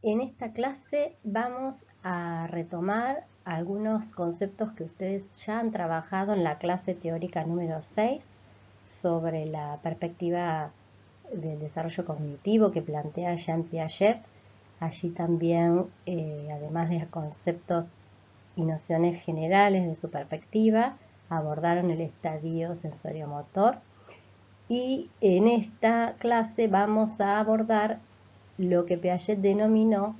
En esta clase vamos a retomar algunos conceptos que ustedes ya han trabajado en la clase teórica número 6 sobre la perspectiva del desarrollo cognitivo que plantea Jean Piaget. Allí también, además de conceptos y nociones generales de su perspectiva, abordaron el estadio sensoriomotor. Y en esta clase vamos a abordar lo que Piaget denominó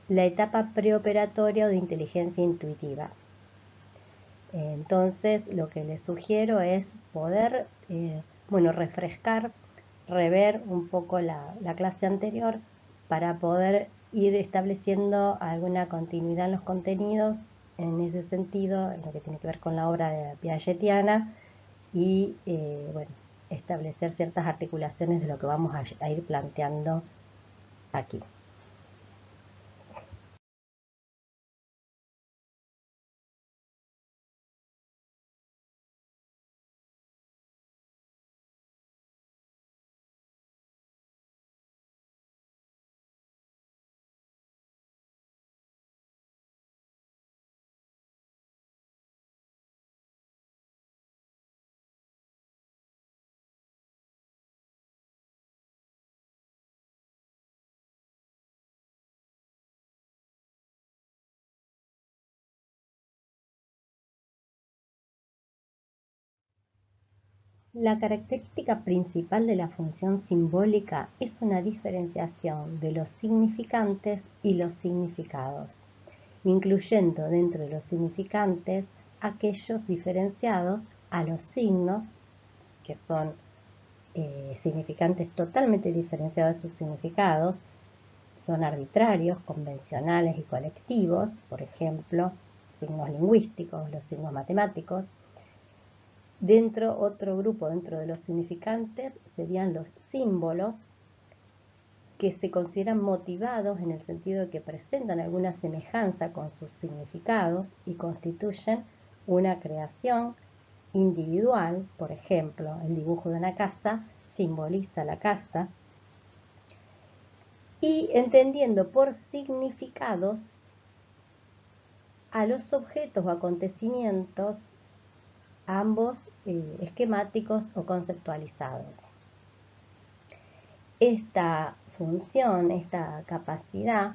la etapa preoperatoria o de inteligencia intuitiva. Entonces, lo que les sugiero es poder, refrescar, rever un poco la clase anterior para poder ir estableciendo alguna continuidad en los contenidos en ese sentido, en lo que tiene que ver con la obra piagetiana y, establecer ciertas articulaciones de lo que vamos a ir planteando aquí. La característica principal de la función simbólica es una diferenciación de los significantes y los significados, incluyendo dentro de los significantes aquellos diferenciados a los signos, que son significantes totalmente diferenciados de sus significados, son arbitrarios, convencionales y colectivos, por ejemplo, signos lingüísticos, los signos matemáticos. Otro grupo dentro de los significantes serían los símbolos, que se consideran motivados en el sentido de que presentan alguna semejanza con sus significados y constituyen una creación individual. Por ejemplo, el dibujo de una casa simboliza la casa. Y entendiendo por significados a los objetos o acontecimientos, ambos esquemáticos o conceptualizados. Esta función, esta capacidad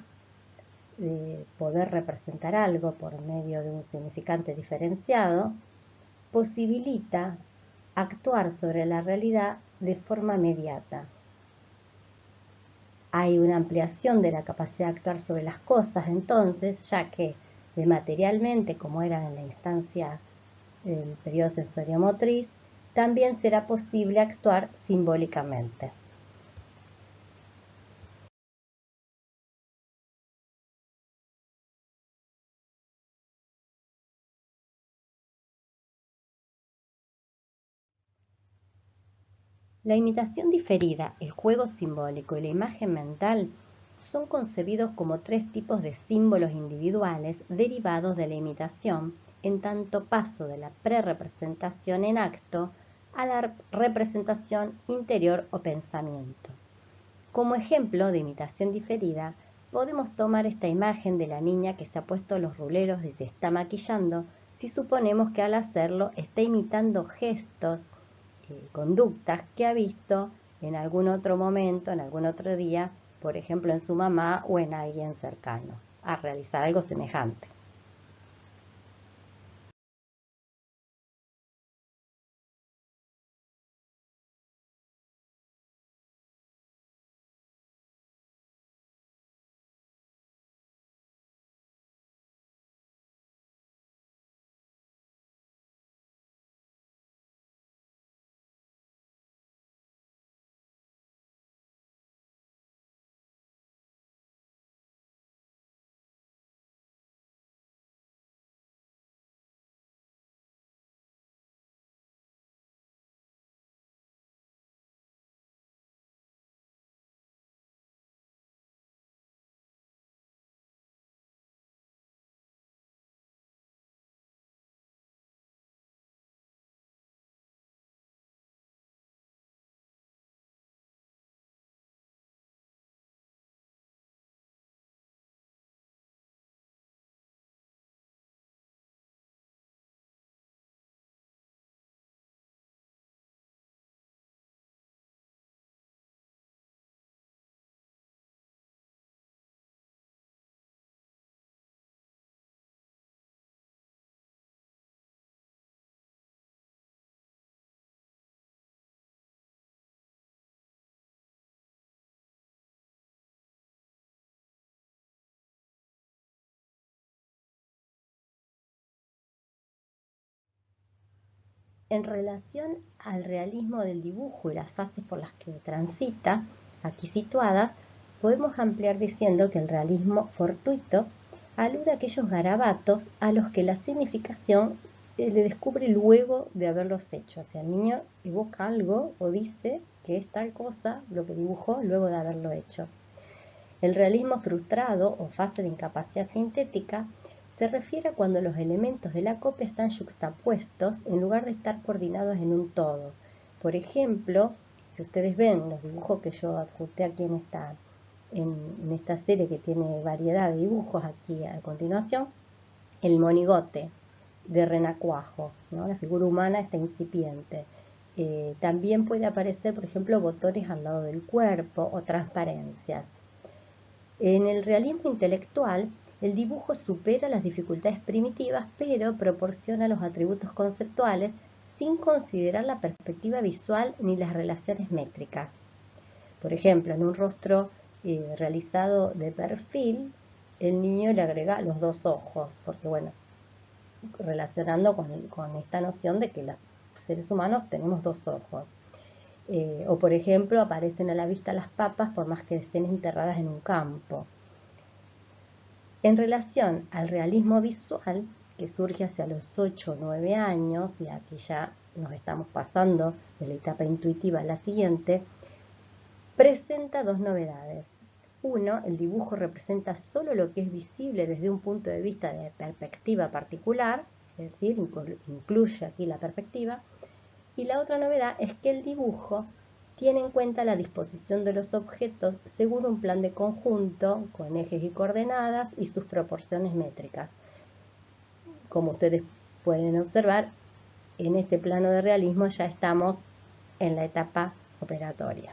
de poder representar algo por medio de un significante diferenciado, posibilita actuar sobre la realidad de forma inmediata. Hay una ampliación de la capacidad de actuar sobre las cosas, entonces, ya que materialmente, como era en la instancia del periodo sensoriomotriz, también será posible actuar simbólicamente. La imitación diferida, el juego simbólico y la imagen mental son concebidos como tres tipos de símbolos individuales derivados de la imitación, en tanto paso de la prerrepresentación en acto a la representación interior o pensamiento. Como ejemplo de imitación diferida, podemos tomar esta imagen de la niña que se ha puesto los ruleros y se está maquillando, si suponemos que al hacerlo está imitando gestos, conductas que ha visto en algún otro momento, en algún otro día, por ejemplo en su mamá o en alguien cercano, a realizar algo semejante. En relación al realismo del dibujo y las fases por las que transita, aquí situadas, podemos ampliar diciendo que el realismo fortuito alude a aquellos garabatos a los que la significación le descubre luego de haberlos hecho. O sea, el niño evoca algo o dice que es tal cosa lo que dibujó luego de haberlo hecho. El realismo frustrado o fase de incapacidad sintética se refiere a cuando los elementos de la copia están yuxtapuestos en lugar de estar coordinados en un todo. Por ejemplo, si ustedes ven los dibujos que yo adjunté aquí en esta serie que tiene variedad de dibujos aquí a continuación, el monigote de renacuajo, ¿no? La figura humana está incipiente. También puede aparecer, por ejemplo, botones al lado del cuerpo o transparencias. En el realismo intelectual, el dibujo supera las dificultades primitivas, pero proporciona los atributos conceptuales sin considerar la perspectiva visual ni las relaciones métricas. Por ejemplo, en un rostro realizado de perfil, el niño le agrega los dos ojos, porque bueno, relacionando con esta noción de que los seres humanos tenemos dos ojos. O por ejemplo, aparecen a la vista las papas por más que estén enterradas en un campo. En relación al realismo visual, que surge hacia los 8 o 9 años, y aquí ya nos estamos pasando de la etapa intuitiva a la siguiente, presenta dos novedades. Uno, el dibujo representa solo lo que es visible desde un punto de vista de perspectiva particular, es decir, incluye aquí la perspectiva. Y la otra novedad es que el dibujo tiene en cuenta la disposición de los objetos según un plan de conjunto con ejes y coordenadas y sus proporciones métricas. Como ustedes pueden observar, en este plano de realismo ya estamos en la etapa operatoria.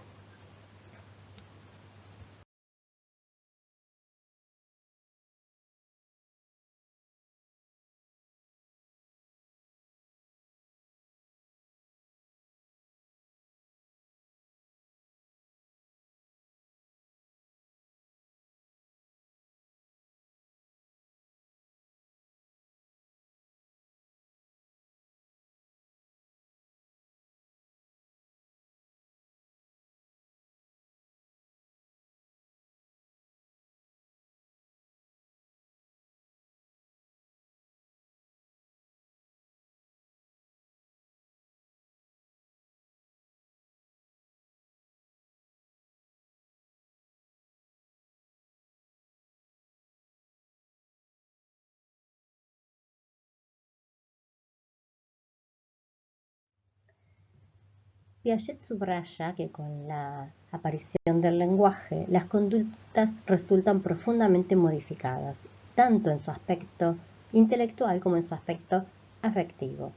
Piaget subraya que con la aparición del lenguaje, las conductas resultan profundamente modificadas, tanto en su aspecto intelectual como en su aspecto afectivo.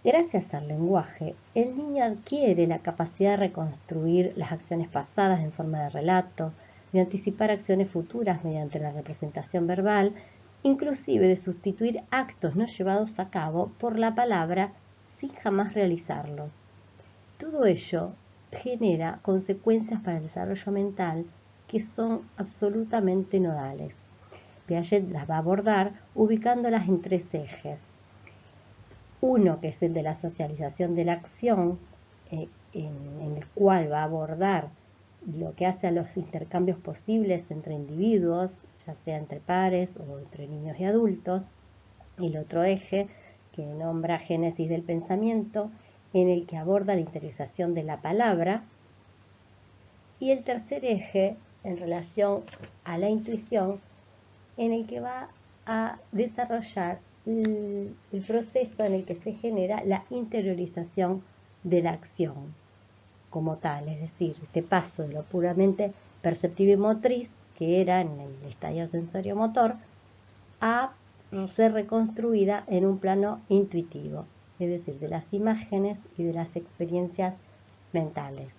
Gracias al lenguaje, el niño adquiere la capacidad de reconstruir las acciones pasadas en forma de relato, de anticipar acciones futuras mediante la representación verbal, inclusive de sustituir actos no llevados a cabo por la palabra sin jamás realizarlos. Todo ello genera consecuencias para el desarrollo mental que son absolutamente nodales. Piaget las va a abordar ubicándolas en tres ejes. Uno, que es el de la socialización de la acción, en el cual va a abordar lo que hace a los intercambios posibles entre individuos, ya sea entre pares o entre niños y adultos. El otro eje, que nombra génesis del pensamiento, en el que aborda la interiorización de la palabra. Y el tercer eje, en relación a la intuición, en el que va a desarrollar el proceso en el que se genera la interiorización de la acción como tal, es decir, este paso de lo puramente perceptivo y motriz, que era en el estadio sensorio-motor, a ser reconstruida en un plano intuitivo, es decir, de las imágenes y de las experiencias mentales.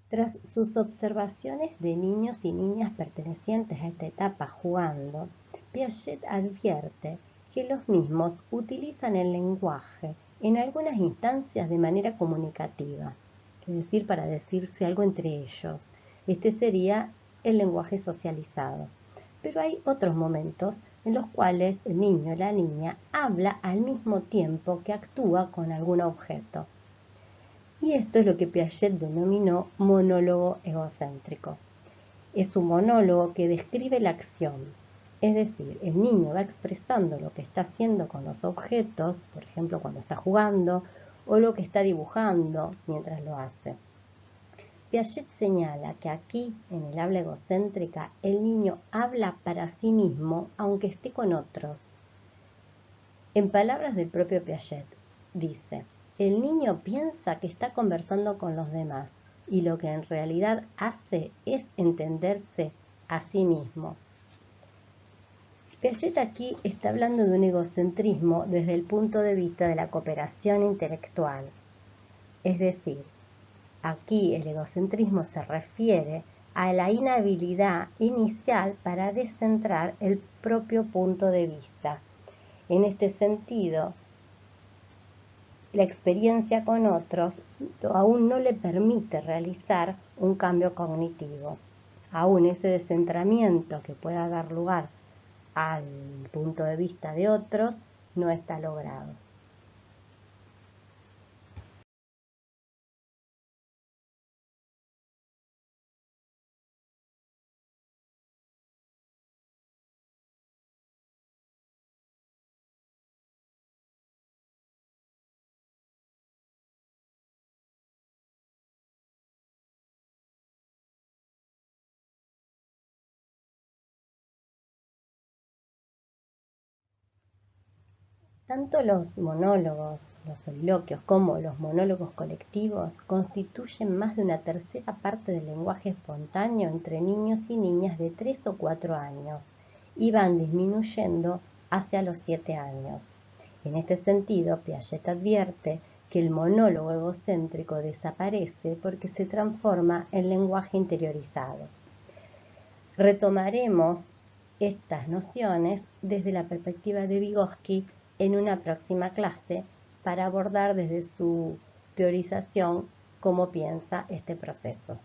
Tras sus observaciones de niños y niñas pertenecientes a esta etapa jugando, Piaget advierte que los mismos utilizan el lenguaje en algunas instancias de manera comunicativa, es decir, para decirse algo entre ellos. Este sería el lenguaje socializado. Pero hay otros momentos en los cuales el niño o la niña habla al mismo tiempo que actúa con algún objeto. Y esto es lo que Piaget denominó monólogo egocéntrico. Es un monólogo que describe la acción, es decir, el niño va expresando lo que está haciendo con los objetos, por ejemplo, cuando está jugando, o lo que está dibujando mientras lo hace. Piaget señala que aquí, en el habla egocéntrica, el niño habla para sí mismo, aunque esté con otros. En palabras del propio Piaget, dice: el niño piensa que está conversando con los demás y lo que en realidad hace es entenderse a sí mismo. Piaget aquí está hablando de un egocentrismo desde el punto de vista de la cooperación intelectual. Es decir, aquí el egocentrismo se refiere a la inhabilidad inicial para descentrar el propio punto de vista. En este sentido, la experiencia con otros aún no le permite realizar un cambio cognitivo. Aún ese descentramiento que pueda dar lugar al punto de vista de otros no está logrado. Tanto los monólogos, los soliloquios, como los monólogos colectivos constituyen más de una tercera parte del lenguaje espontáneo entre niños y niñas de 3 o 4 años y van disminuyendo hacia los 7 años. En este sentido, Piaget advierte que el monólogo egocéntrico desaparece porque se transforma en lenguaje interiorizado. Retomaremos estas nociones desde la perspectiva de Vygotsky en una próxima clase para abordar desde su teorización cómo piensa este proceso.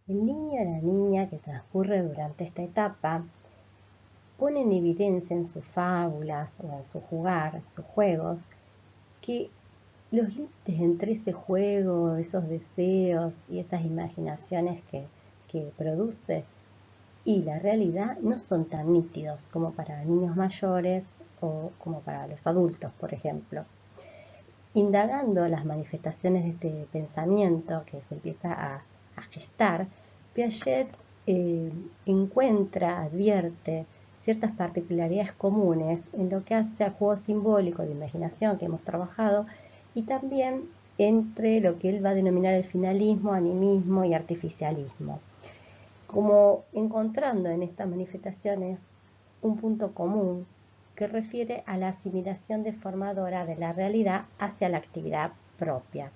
El niño o la niña que transcurre durante esta etapa pone en evidencia en sus fábulas o en su jugar, en sus juegos, que los límites entre ese juego, esos deseos y esas imaginaciones que produce y la realidad no son tan nítidos como para niños mayores o como para los adultos, por ejemplo. Indagando las manifestaciones de este pensamiento que se empieza a gestar, Piaget encuentra, advierte ciertas particularidades comunes en lo que hace al juego simbólico de imaginación que hemos trabajado y también entre lo que él va a denominar el finalismo, animismo y artificialismo, como encontrando en estas manifestaciones un punto común que refiere a la asimilación deformadora de la realidad hacia la actividad propia.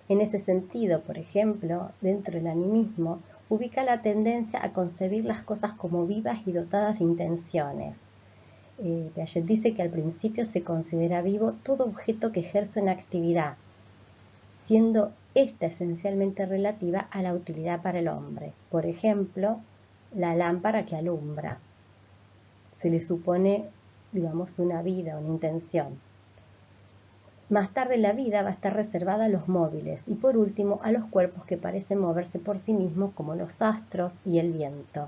En ese sentido, por ejemplo, dentro del animismo, ubica la tendencia a concebir las cosas como vivas y dotadas de intenciones. Piaget dice que al principio se considera vivo todo objeto que ejerce una actividad, siendo esta esencialmente relativa a la utilidad para el hombre. Por ejemplo, la lámpara que alumbra. Se le supone, digamos, una vida, una intención. Más tarde la vida va a estar reservada a los móviles y por último a los cuerpos que parecen moverse por sí mismos como los astros y el viento.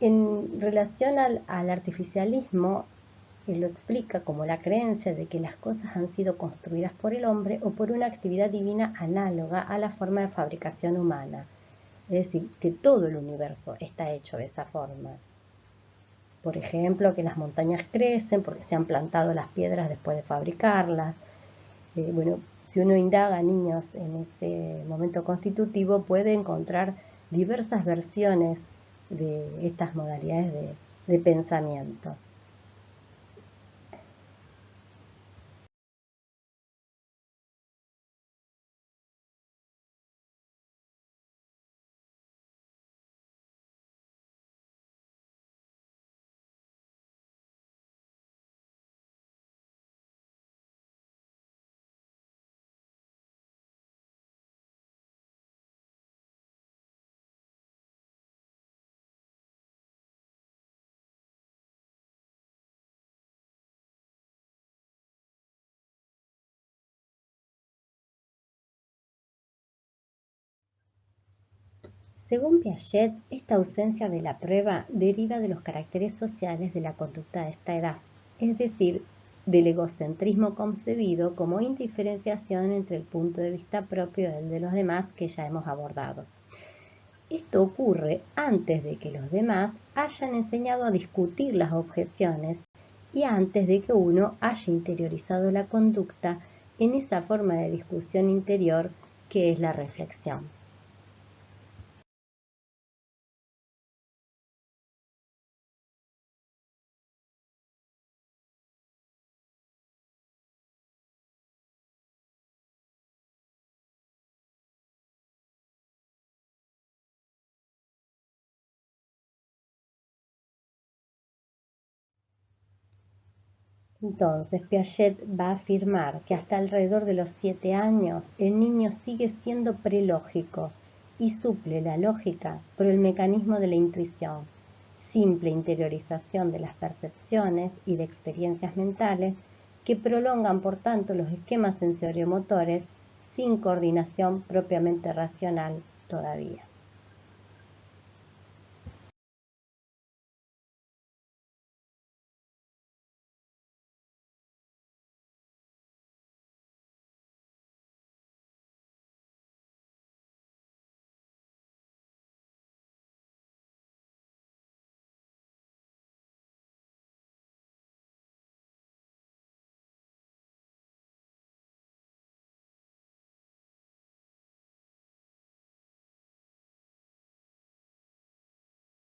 En relación al artificialismo, él lo explica como la creencia de que las cosas han sido construidas por el hombre o por una actividad divina análoga a la forma de fabricación humana. Es decir, que todo el universo está hecho de esa forma. Por ejemplo, que las montañas crecen porque se han plantado las piedras después de fabricarlas. Bueno, si uno indaga a niños en este momento constitutivo, puede encontrar diversas versiones de estas modalidades de pensamiento. Según Piaget, esta ausencia de la prueba deriva de los caracteres sociales de la conducta de esta edad, es decir, del egocentrismo concebido como indiferenciación entre el punto de vista propio y el de los demás que ya hemos abordado. Esto ocurre antes de que los demás hayan enseñado a discutir las objeciones y antes de que uno haya interiorizado la conducta en esa forma de discusión interior que es la reflexión. Entonces, Piaget va a afirmar que hasta alrededor de los 7 años el niño sigue siendo prelógico y suple la lógica por el mecanismo de la intuición, simple interiorización de las percepciones y de experiencias mentales que prolongan por tanto los esquemas sensoriomotor sin coordinación propiamente racional todavía.